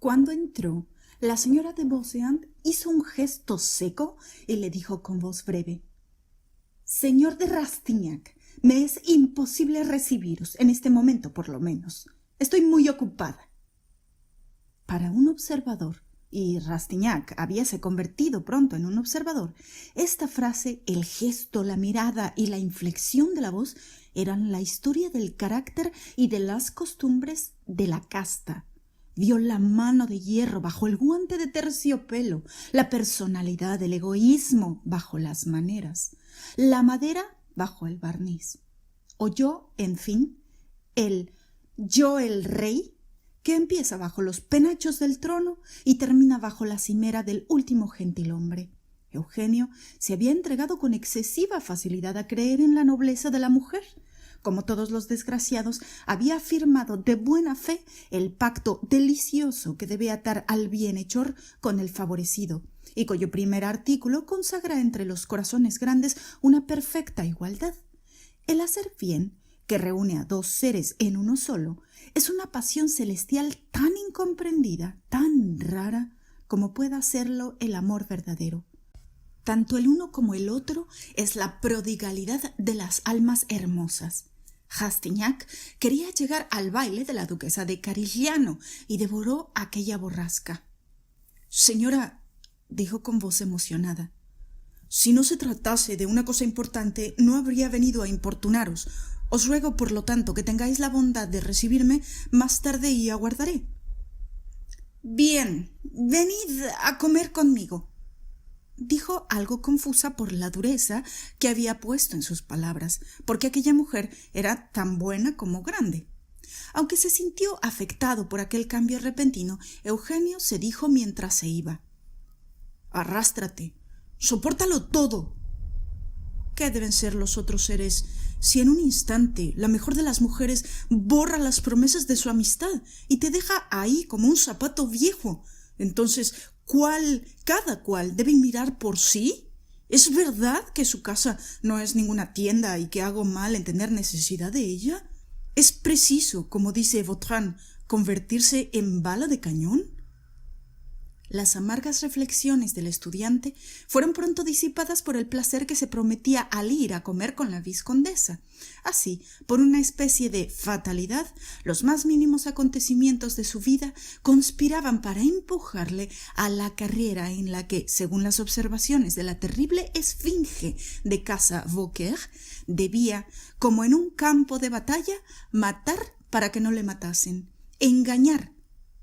Cuando entró, la señora de Beauseant hizo un gesto seco y le dijo con voz breve: «Señor de Rastignac, me es imposible recibiros, en este momento por lo menos. Estoy muy ocupada». Para un observador, y Rastignac habíase convertido pronto en un observador, esta frase, el gesto, la mirada y la inflexión de la voz eran la historia del carácter y de las costumbres de la casta. Vio la mano de hierro bajo el guante de terciopelo, la personalidad, el egoísmo bajo las maneras, la madera bajo el barniz. Oyó, en fin, el «yo el rey», que empieza bajo los penachos del trono y termina bajo la cimera del último gentilhombre. Eugenio se había entregado con excesiva facilidad a creer en la nobleza de la mujer. Como todos los desgraciados, había firmado de buena fe el pacto delicioso que debe atar al bienhechor con el favorecido, y cuyo primer artículo consagra entre los corazones grandes una perfecta igualdad. El hacer bien, que reúne a dos seres en uno solo, es una pasión celestial tan incomprendida, tan rara, como pueda serlo el amor verdadero. Tanto el uno como el otro es la prodigalidad de las almas hermosas. Rastignac quería llegar al baile de la duquesa de Carigliano y devoró aquella borrasca. «Señora», dijo con voz emocionada, «si no se tratase de una cosa importante, no habría venido a importunaros. Os ruego, por lo tanto, que tengáis la bondad de recibirme más tarde y aguardaré». «Bien, venid a comer conmigo», dijo algo confusa por la dureza que había puesto en sus palabras, porque aquella mujer era tan buena como grande. Aunque se sintió afectado por aquel cambio repentino, Eugenio se dijo mientras se iba: «Arrástrate, sopórtalo todo». ¿Qué deben ser los otros seres si en un instante la mejor de las mujeres borra las promesas de su amistad y te deja ahí como un zapato viejo? Entonces, cada cual debe mirar por sí? ¿Es verdad que su casa no es ninguna tienda y que hago mal en tener necesidad de ella? ¿Es preciso, como dice Vautrin, convertirse en bala de cañón? Las amargas reflexiones del estudiante fueron pronto disipadas por el placer que se prometía al ir a comer con la vizcondesa. Así, por una especie de fatalidad, los más mínimos acontecimientos de su vida conspiraban para empujarle a la carrera en la que, según las observaciones de la terrible esfinge de casa Vauquer, debía, como en un campo de batalla, matar para que no le matasen, engañar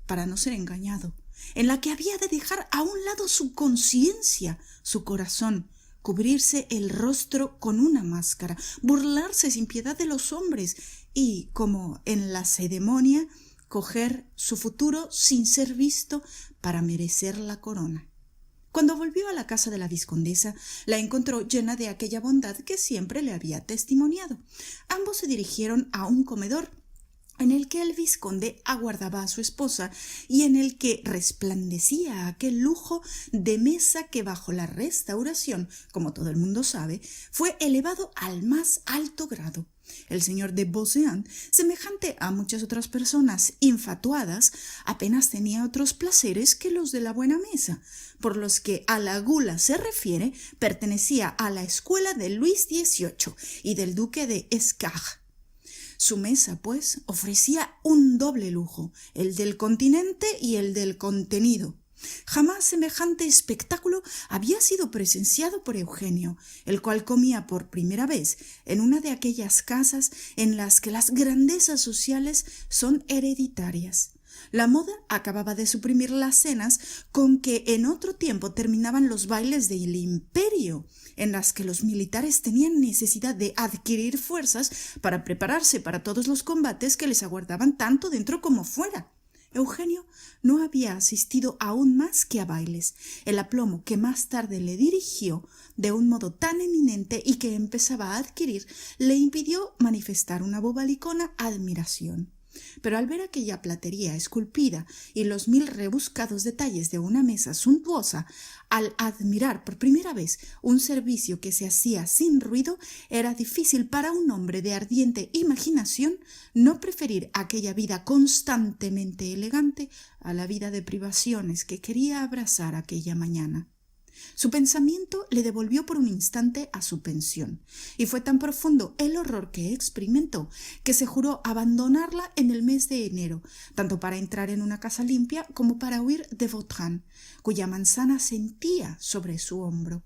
para no ser engañado, en la que había de dejar a un lado su conciencia, su corazón, cubrirse el rostro con una máscara, burlarse sin piedad de los hombres y, como en la ceremonia, coger su futuro sin ser visto para merecer la corona. Cuando volvió a la casa de la vizcondesa, la encontró llena de aquella bondad que siempre le había testimoniado. Ambos se dirigieron a un comedor en el que el vizconde aguardaba a su esposa y en el que resplandecía aquel lujo de mesa que bajo la Restauración, como todo el mundo sabe, fue elevado al más alto grado. El señor de Beauseant, semejante a muchas otras personas infatuadas, apenas tenía otros placeres que los de la buena mesa. Por los que a la gula se refiere, pertenecía a la escuela de Luis XVIII y del duque de Escars. Su mesa, pues, ofrecía un doble lujo, el del continente y el del contenido. Jamás semejante espectáculo había sido presenciado por Eugenio, el cual comía por primera vez en una de aquellas casas en las que las grandezas sociales son hereditarias. La moda acababa de suprimir las cenas con que en otro tiempo terminaban los bailes del imperio, en las que los militares tenían necesidad de adquirir fuerzas para prepararse para todos los combates que les aguardaban tanto dentro como fuera. Eugenio no había asistido aún más que a bailes. El aplomo que más tarde le dirigió de un modo tan eminente y que empezaba a adquirir le impidió manifestar una bobalicona admiración. pero al ver aquella platería esculpida y los 1000 rebuscados detalles de una mesa suntuosa, al admirar por primera vez un servicio que se hacía sin ruido, era difícil para un hombre de ardiente imaginación no preferir aquella vida constantemente elegante a la vida de privaciones que quería abrazar aquella mañana. Su pensamiento le devolvió por un instante a su pensión, y fue tan profundo el horror que experimentó que se juró abandonarla en el mes de enero, tanto para entrar en una casa limpia como para huir de Vautrin, cuya manzana sentía sobre su hombro.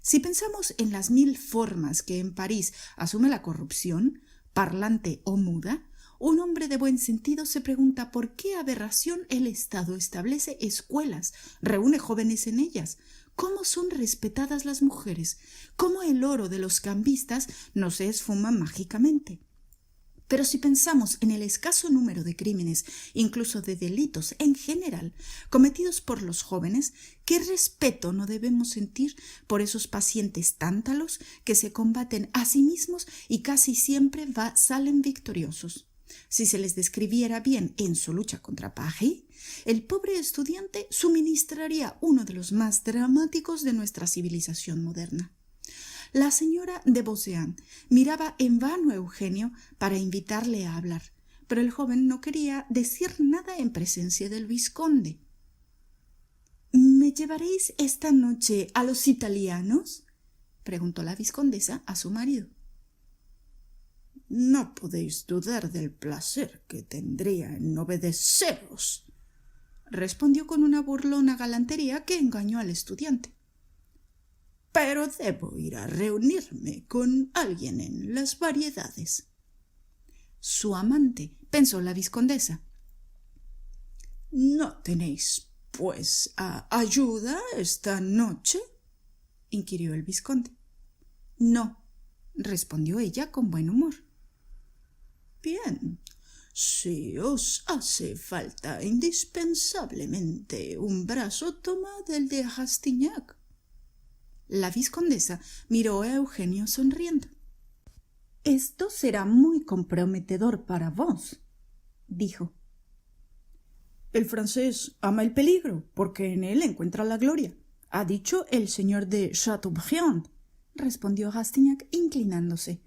Si pensamos en las 1000 formas que en París asume la corrupción, parlante o muda, un hombre de buen sentido se pregunta por qué aberración el Estado establece escuelas, reúne jóvenes en ellas, cómo son respetadas las mujeres, cómo el oro de los cambistas no se esfuma mágicamente. Pero si pensamos en el escaso número de crímenes, incluso de delitos en general, cometidos por los jóvenes, ¿qué respeto no debemos sentir por esos pacientes tántalos que se combaten a sí mismos y casi siempre salen victoriosos? Si se les describiera bien en su lucha contra París, el pobre estudiante suministraría uno de los más dramáticos de nuestra civilización moderna. La señora de Beauseant miraba en vano a Eugenio para invitarle a hablar, pero el joven no quería decir nada en presencia del vizconde. ¿Me llevaréis esta noche a los italianos?, preguntó la vizcondesa a su marido. No podéis dudar del placer que tendría en obedeceros, respondió con una burlona galantería que engañó al estudiante. Pero debo ir a reunirme con alguien en las variedades. Su amante, pensó la vizcondesa. ¿No tenéis, pues, ayuda esta noche?, inquirió el vizconde. No, respondió ella con buen humor. Bien, si os hace falta indispensablemente un brazo, tomad el de Rastignac. La vizcondesa miró a Eugenio sonriendo. Esto será muy comprometedor para vos, dijo. El francés ama el peligro, porque en él encuentra la gloria, ha dicho el señor de Chateaubriand, respondió Rastignac inclinándose.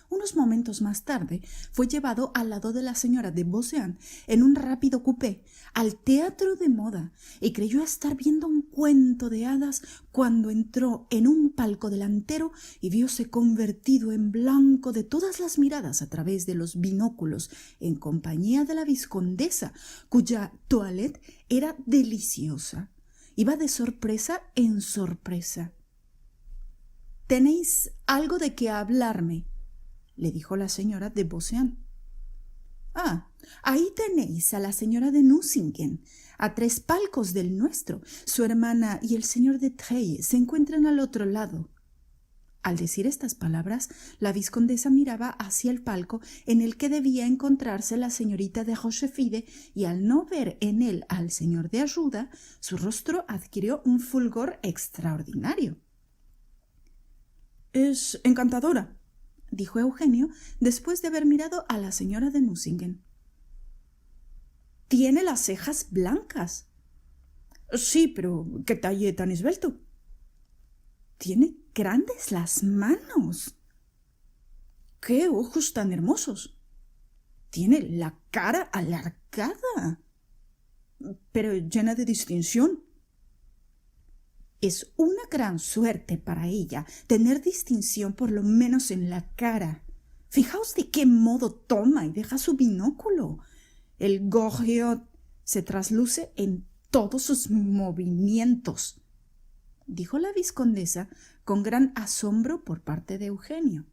Unos momentos más tarde fue llevado al lado de la señora de Beauseant en un rápido coupé al teatro de moda y creyó estar viendo un cuento de hadas cuando entró en un palco delantero y vióse convertido en blanco de todas las miradas a través de los binóculos en compañía de la vizcondesa, cuya toilette era deliciosa. Iba de sorpresa en sorpresa. «¿Tenéis algo de qué hablarme?», le dijo la señora de Beauseant. «Ah, ahí tenéis a la señora de Nucingen, a 3 palcos del nuestro. Su hermana y el señor de Treilles se encuentran al otro lado». Al decir estas palabras, la vizcondesa miraba hacia el palco en el que debía encontrarse la señorita de Rochefide, y al no ver en él al señor de Ayuda, su rostro adquirió un fulgor extraordinario. «Es encantadora», dijo Eugenio después de haber mirado a la señora de Nucingen. «Tiene las cejas blancas». «Sí, pero qué talle tan esbelto». «Tiene grandes las manos». «Qué ojos tan hermosos». «Tiene la cara alargada». «Pero llena de distinción». «Es una gran suerte para ella tener distinción por lo menos en la cara. Fijaos de qué modo toma y deja su binóculo. El gorget se trasluce en todos sus movimientos», dijo la vizcondesa con gran asombro por parte de Eugenio.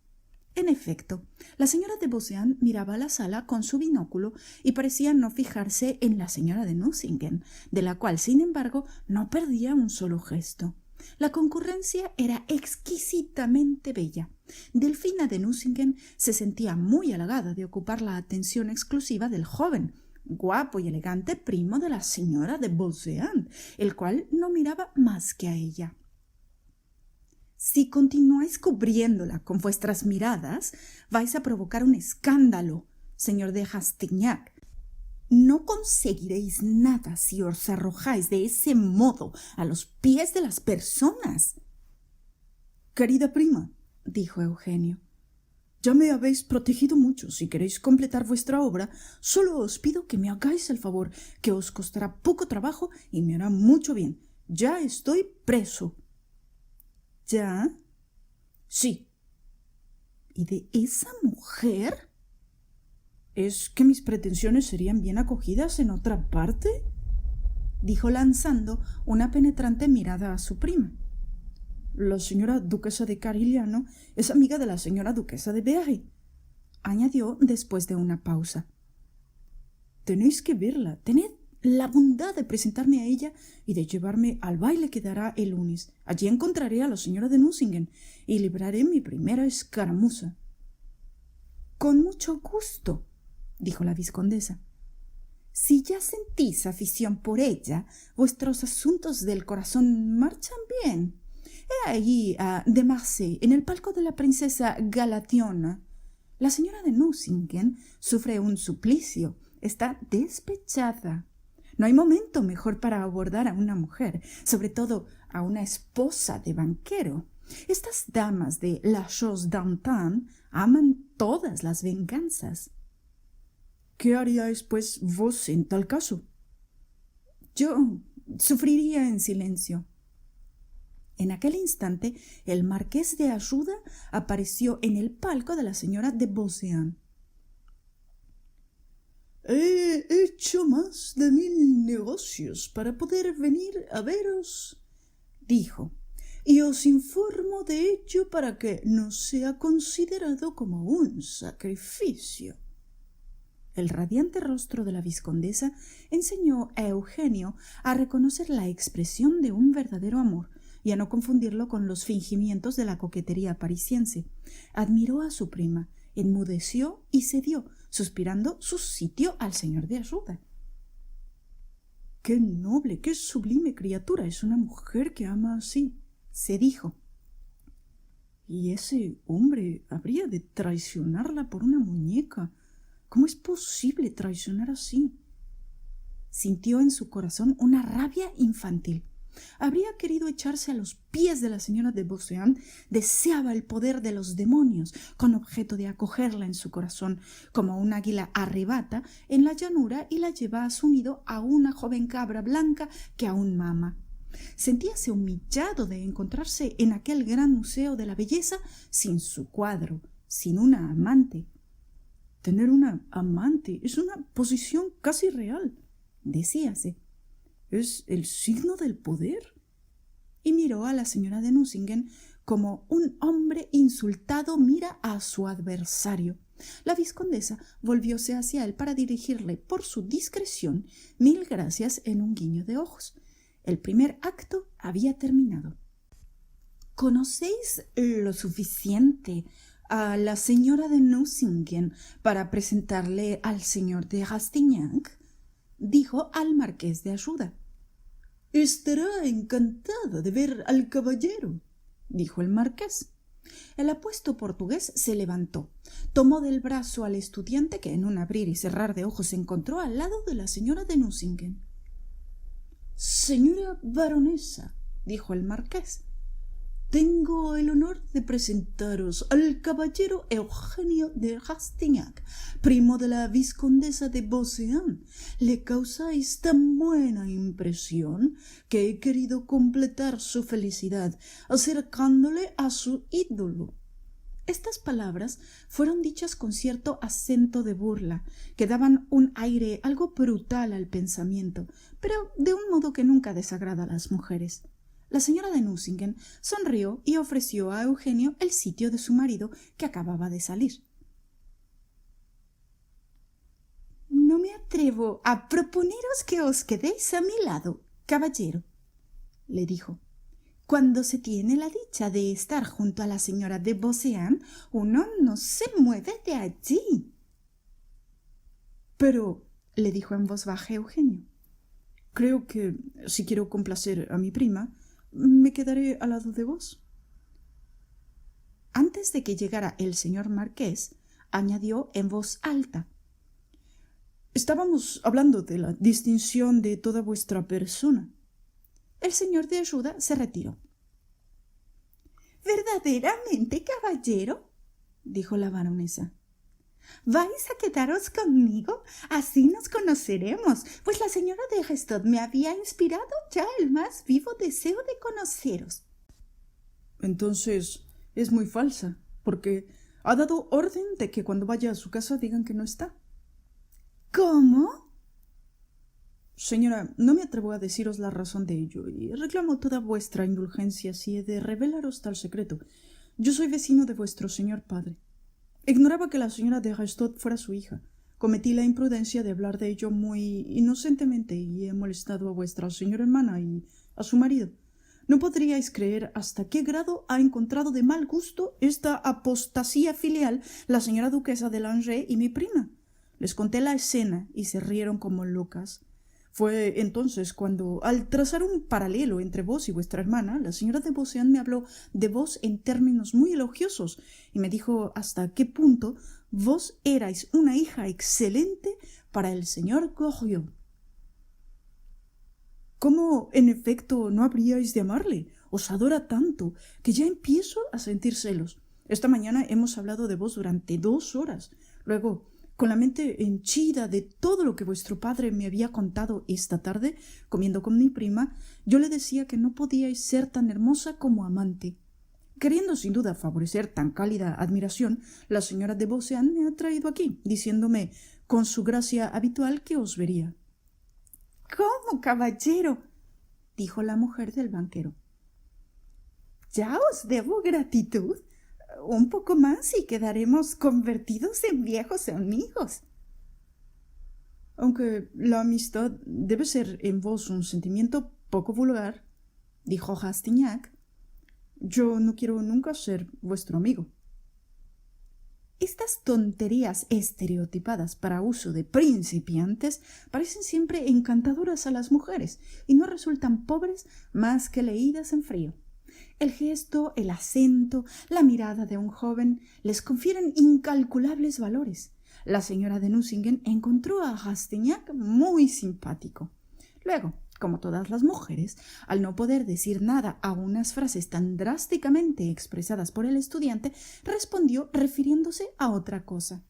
En efecto, la señora de Beauseant miraba a la sala con su binóculo y parecía no fijarse en la señora de Nucingen, de la cual, sin embargo, no perdía un solo gesto. La concurrencia era exquisitamente bella. Delfina de Nucingen se sentía muy halagada de ocupar la atención exclusiva del joven, guapo y elegante primo de la señora de Beauseant, el cual no miraba más que a ella. «Si continuáis cubriéndola con vuestras miradas, vais a provocar un escándalo, señor de Rastignac», No conseguiréis nada si os arrojáis de ese modo a los pies de las personas. Querida prima, dijo Eugenio, ya me habéis protegido mucho. Si queréis completar vuestra obra, solo os pido que me hagáis el favor, que os costará poco trabajo y me hará mucho bien. Ya estoy preso. ¿Ya? Sí. ¿Y de esa mujer? ¿Es que mis pretensiones serían bien acogidas en otra parte?, dijo lanzando una penetrante mirada a su prima. La señora duquesa de Carigliano es amiga de la señora duquesa de Berry, añadió después de una pausa. Tenéis que verla. Tened la bondad de presentarme a ella y de llevarme al baile que dará el lunes. Allí encontraré a la señora de Nucingen y libraré mi primera escaramuza. Con mucho gusto, dijo la vizcondesa. Si ya sentís afición por ella, vuestros asuntos del corazón marchan bien. He allí a de Marsay, en el palco de la princesa Galationa. La señora de Nucingen sufre un suplicio. Está despechada. No hay momento mejor para abordar a una mujer, sobre todo a una esposa de banquero. Estas damas de la chose d'antan aman todas las venganzas. ¿Qué haríais, pues, vos en tal caso? Yo sufriría en silencio. En aquel instante el marqués de Ajuda apareció en el palco de la señora de Beauséant. He hecho más de 1000 negocios para poder venir a veros, dijo, y os informo de ello para que no sea considerado como un sacrificio. El radiante rostro de la vizcondesa enseñó a Eugenio a reconocer la expresión de un verdadero amor y a no confundirlo con los fingimientos de la coquetería parisiense. Admiró a su prima, enmudeció y cedió, suspirando su sitio al señor de Ajuda. ¡Qué noble, qué sublime criatura! Es una mujer que ama así, se dijo. ¿Y ese hombre habría de traicionarla por una muñeca? ¿Cómo es posible traicionar así? Sintió en su corazón una rabia infantil. Habría querido echarse a los pies de la señora de Beauséant, deseaba el poder de los demonios, con objeto de acogerla en su corazón, como un águila arrebata en la llanura y la lleva a su nido a una joven cabra blanca que aún mama. Sentíase humillado de encontrarse en aquel gran museo de la belleza sin su cuadro, sin una amante. Tener una amante es una posición casi real, decíase. Es el signo del poder. Y miró a la señora de Nucingen como un hombre insultado mira a su adversario. La vizcondesa volvióse hacia él para dirigirle por su discreción 1000 gracias en un guiño de ojos. El primer acto había terminado. ¿Conocéis lo suficiente a la señora de Nucingen para presentarle al señor de Rastignac? Dijo al marqués de Ajuda. Estará encantada de ver al caballero, dijo el marqués. El apuesto portugués se levantó, tomó del brazo al estudiante que en un abrir y cerrar de ojos se encontró al lado de la señora de Nucingen. Señora baronesa, dijo el marqués, tengo el honor de presentaros al caballero Eugenio de Rastignac, primo de la vizcondesa de Beauséant. Le causáis tan buena impresión que he querido completar su felicidad acercándole a su ídolo. Estas palabras fueron dichas con cierto acento de burla, que daban un aire algo brutal al pensamiento, pero de un modo que nunca desagrada a las mujeres. La señora de Nucingen sonrió y ofreció a Eugenio el sitio de su marido, que acababa de salir. «No me atrevo a proponeros que os quedéis a mi lado, caballero», le dijo. «Cuando se tiene la dicha de estar junto a la señora de Beauséant, uno no se mueve de allí». «Pero», le dijo en voz baja Eugenio, «creo que, si quiero complacer a mi prima, me quedaré al lado de vos». Antes de que llegara el señor marqués, añadió en voz alta: Estábamos hablando de la distinción de toda vuestra persona. El señor de Ajuda se retiró. ¿Verdaderamente, caballero? Dijo la baronesa. ¿Vais a quedaros conmigo? Así nos conoceremos, pues la señora de Gestot me había inspirado ya el más vivo deseo de conoceros. Entonces es muy falsa, porque ha dado orden de que cuando vaya a su casa digan que no está. ¿Cómo? Señora, no me atrevo a deciros la razón de ello, y reclamo toda vuestra indulgencia si he de revelaros tal secreto. Yo soy vecino de vuestro señor padre. Ignoraba que la señora de Gestot fuera su hija. Cometí la imprudencia de hablar de ello muy inocentemente y he molestado a vuestra señora hermana y a su marido. No podríais creer hasta qué grado ha encontrado de mal gusto esta apostasía filial la señora duquesa de Langeais y mi prima. Les conté la escena y se rieron como locas. Fue entonces cuando, al trazar un paralelo entre vos y vuestra hermana, la señora de Beauseant me habló de vos en términos muy elogiosos y me dijo hasta qué punto vos erais una hija excelente para el señor Goriot. ¿Cómo, en efecto, no habríais de amarle? Os adora tanto que ya empiezo a sentir celos. Esta mañana hemos hablado de vos durante 2 horas. Luego, con la mente henchida de todo lo que vuestro padre me había contado esta tarde, comiendo con mi prima, yo le decía que no podíais ser tan hermosa como amante. Queriendo sin duda favorecer tan cálida admiración, la señora de Beauseant me ha traído aquí, diciéndome con su gracia habitual que os vería. —¿Cómo, caballero? —dijo la mujer del banquero. —Ya os debo gratitud. Un poco más y quedaremos convertidos en viejos amigos. Aunque la amistad debe ser en vos un sentimiento poco vulgar, dijo Rastignac, yo no quiero nunca ser vuestro amigo. Estas tonterías estereotipadas para uso de principiantes parecen siempre encantadoras a las mujeres y no resultan pobres más que leídas en frío. El gesto, el acento, la mirada de un joven les confieren incalculables valores. La señora de Nucingen encontró a Rastignac muy simpático. Luego, como todas las mujeres, al no poder decir nada a unas frases tan drásticamente expresadas por el estudiante, respondió refiriéndose a otra cosa.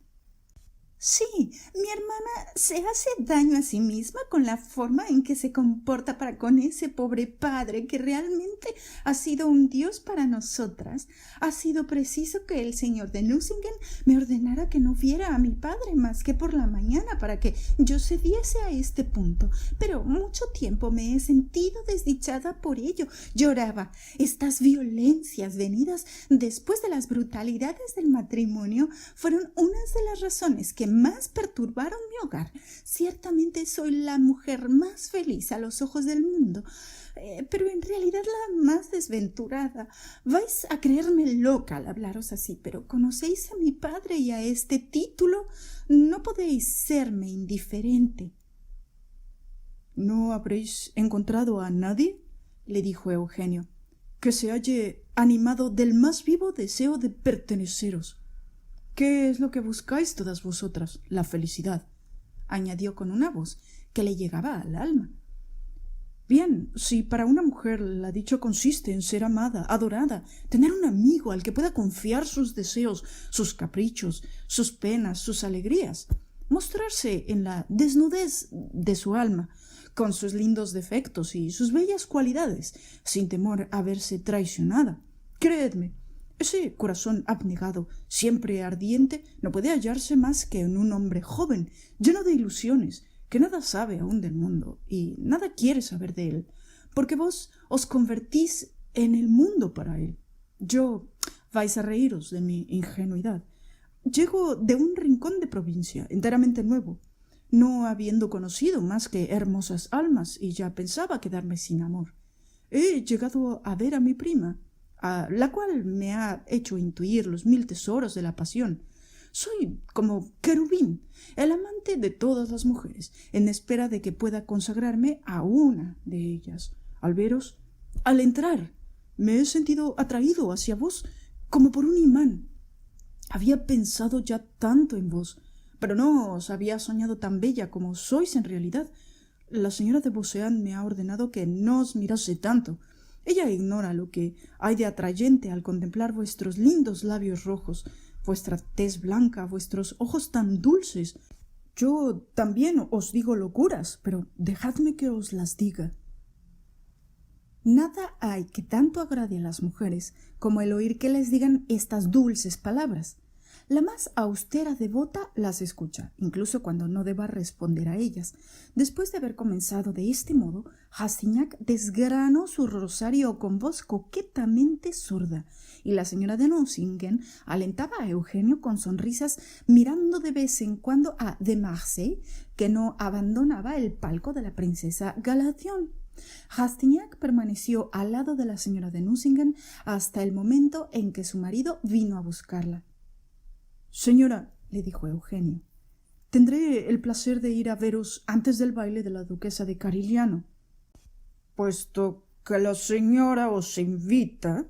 Sí, mi hermana se hace daño a sí misma con la forma en que se comporta para con ese pobre padre que realmente ha sido un dios para nosotras. Ha sido preciso que el señor de Nucingen me ordenara que no viera a mi padre más que por la mañana para que yo cediese a este punto. Pero mucho tiempo me he sentido desdichada por ello. Lloraba. Estas violencias venidas después de las brutalidades del matrimonio fueron unas de las razones que más perturbaron mi hogar. Ciertamente soy la mujer más feliz a los ojos del mundo, pero en realidad la más desventurada. Vais a creerme loca al hablaros así, pero conocéis a mi padre y a este título no podéis serme indiferente. ¿No habréis encontrado a nadie? —le dijo Eugenio— que se halle animado del más vivo deseo de perteneceros. ¿Qué es lo que buscáis todas vosotras? La felicidad —añadió con una voz que le llegaba al alma. Bien, si para una mujer la dicha consiste en ser amada, adorada, tener un amigo al que pueda confiar sus deseos, sus caprichos, sus penas, sus alegrías, mostrarse en la desnudez de su alma, con sus lindos defectos y sus bellas cualidades, sin temor a verse traicionada, creedme, ese corazón abnegado, siempre ardiente, no puede hallarse más que en un hombre joven, lleno de ilusiones, que nada sabe aún del mundo y nada quiere saber de él, porque vos os convertís en el mundo para él. Yo, vais a reíros de mi ingenuidad, llego de un rincón de provincia, enteramente nuevo, no habiendo conocido más que hermosas almas, y ya pensaba quedarme sin amor. He llegado a ver a mi prima, a la cual me ha hecho intuir los 1000 tesoros de la pasión. Soy como querubín, el amante de todas las mujeres, en espera de que pueda consagrarme a una de ellas. Al veros, al entrar, me he sentido atraído hacia vos como por un imán. Había pensado ya tanto en vos, Pero no os había soñado tan bella como sois en realidad. La señora de Beauseant me ha ordenado que no os mirase tanto. Ella ignora lo que hay de atrayente al contemplar vuestros lindos labios rojos, vuestra tez blanca, vuestros ojos tan dulces. Yo también os digo locuras, pero dejadme que os las diga. Nada hay que tanto agrade a las mujeres como el oír que les digan estas dulces palabras. La más austera devota las escucha, incluso cuando no deba responder a ellas. Después de haber comenzado de este modo, Rastignac desgranó su rosario con voz coquetamente sorda, y la señora de Nucingen alentaba a Eugenio con sonrisas, mirando de vez en cuando a de Marsay, que no abandonaba el palco de la princesa Galathionne. Rastignac permaneció al lado de la señora de Nucingen hasta el momento en que su marido vino a buscarla. Señora, le dijo Eugenio, tendré el placer de ir a veros antes del baile de la duquesa de Carigliano. Puesto que la señora os invita,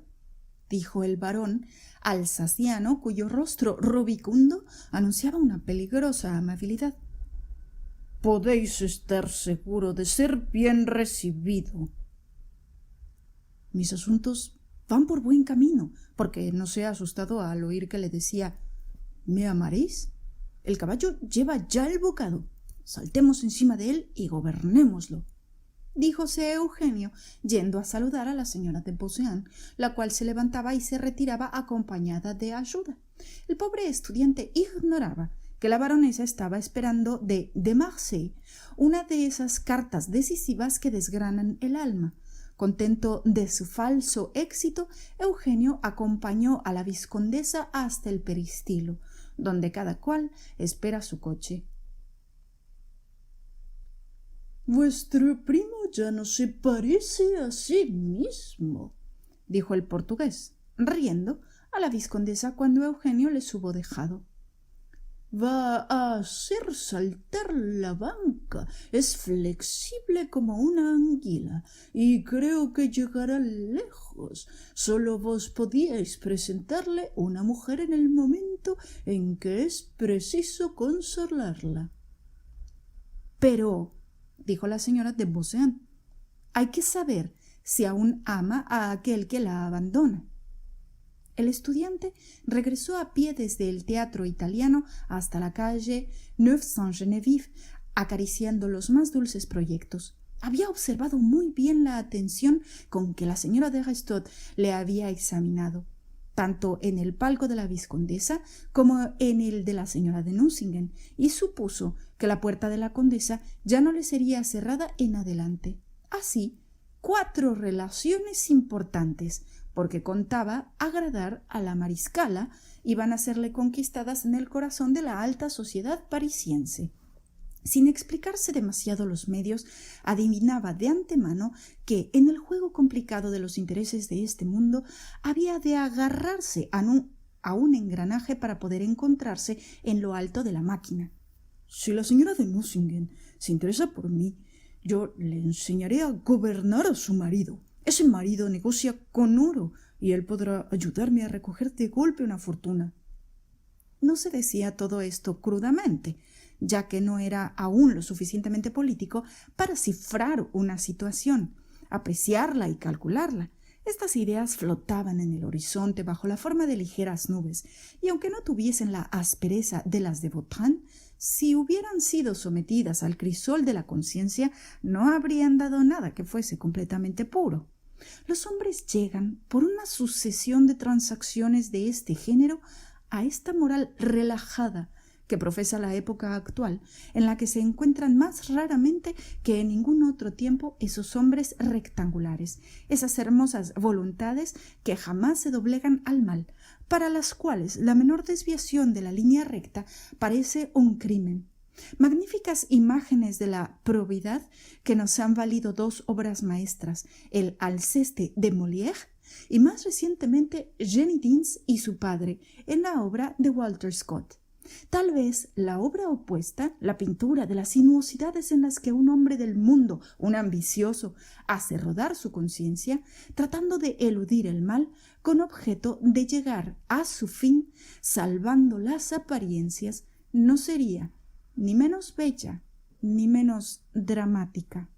dijo el barón alsaciano, cuyo rostro rubicundo anunciaba una peligrosa amabilidad, podéis estar seguro de ser bien recibido. Mis asuntos van por buen camino, porque no se ha asustado al oír que le decía ¿me amaréis? El caballo lleva ya el bocado. Saltemos encima de él y gobernémoslo. Díjose Eugenio, yendo a saludar a la señora de Beauseant, la cual se levantaba y se retiraba acompañada de Ayuda. El pobre estudiante ignoraba que la baronesa estaba esperando de Marsay una de esas cartas decisivas que desgranan el alma. Contento de su falso éxito, Eugenio acompañó a la vizcondesa hasta el peristilo, donde cada cual espera su coche. «Vuestro primo ya no se parece a sí mismo», dijo el portugués, riendo a la vizcondesa cuando Eugenio les hubo dejado. «Va a hacer saltar la banca, es flexible como una anguila y creo que llegará lejos. Solo vos podíais presentarle una mujer en el momento en que es preciso consolarla». «Pero», dijo la señora de Beauseant, «hay que saber si aún ama a aquel que la abandona». El estudiante regresó a pie desde el Teatro Italiano hasta la calle Neuve-Sainte-Geneviève, acariciando los más dulces proyectos. Había observado muy bien la atención con que la señora de Restaud le había examinado, tanto en el palco de la vizcondesa como en el de la señora de Nucingen, y supuso que la puerta de la condesa ya no le sería cerrada en adelante. Así, 4 relaciones importantes, porque contaba agradar a la mariscala, iban a serle conquistadas en el corazón de la alta sociedad parisiense. Sin explicarse demasiado los medios, adivinaba de antemano que en el juego complicado de los intereses de este mundo había de agarrarse a un engranaje para poder encontrarse en lo alto de la máquina. Si la señora de Nucingen se interesa por mí, yo le enseñaré a gobernar a su marido. Ese marido negocia con oro y él podrá ayudarme a recoger de golpe una fortuna. No se decía todo esto crudamente, ya que no era aún lo suficientemente político para cifrar una situación, apreciarla y calcularla. Estas ideas flotaban en el horizonte bajo la forma de ligeras nubes, y aunque no tuviesen la aspereza de las de Vautrin, si hubieran sido sometidas al crisol de la conciencia, no habrían dado nada que fuese completamente puro. Los hombres llegan, por una sucesión de transacciones de este género, a esta moral relajada que profesa la época actual, en la que se encuentran más raramente que en ningún otro tiempo esos hombres rectangulares, esas hermosas voluntades que jamás se doblegan al mal, para las cuales la menor desviación de la línea recta parece un crimen. Magníficas imágenes de la probidad que nos han valido 2 obras maestras, el Alceste de Molière y más recientemente Jenny Deans y su padre, en la obra de Walter Scott. Tal vez la obra opuesta, la pintura de las sinuosidades en las que un hombre del mundo, un ambicioso, hace rodar su conciencia, tratando de eludir el mal, con objeto de llegar a su fin, salvando las apariencias, no sería ni menos bella ni menos dramática.